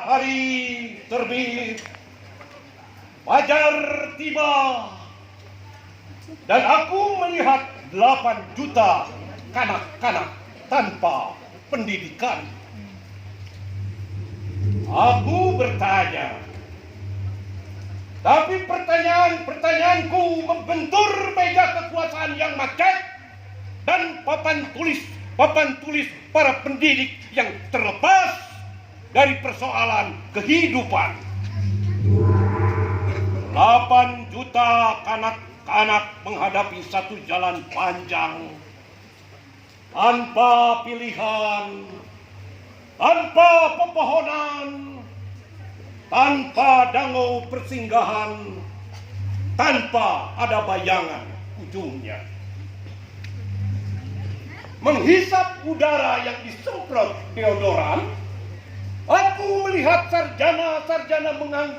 matahari terbit, fajar tiba, dan aku melihat 8 juta kanak-kanak tanpa pendidikan. Aku bertanya, tapi pertanyaanku membentur meja kekuasaan yang macet dan papan tulis para pendidik yang terlepas dari persoalan kehidupan. 8 juta kanak-kanak menghadapi satu jalan panjang tanpa pilihan, tanpa pepohonan, tanpa danau persinggahan, tanpa ada bayangan ujungnya. Menghisap udara yang disemprot deodoran, aku melihat sarjana-sarjana mengangguk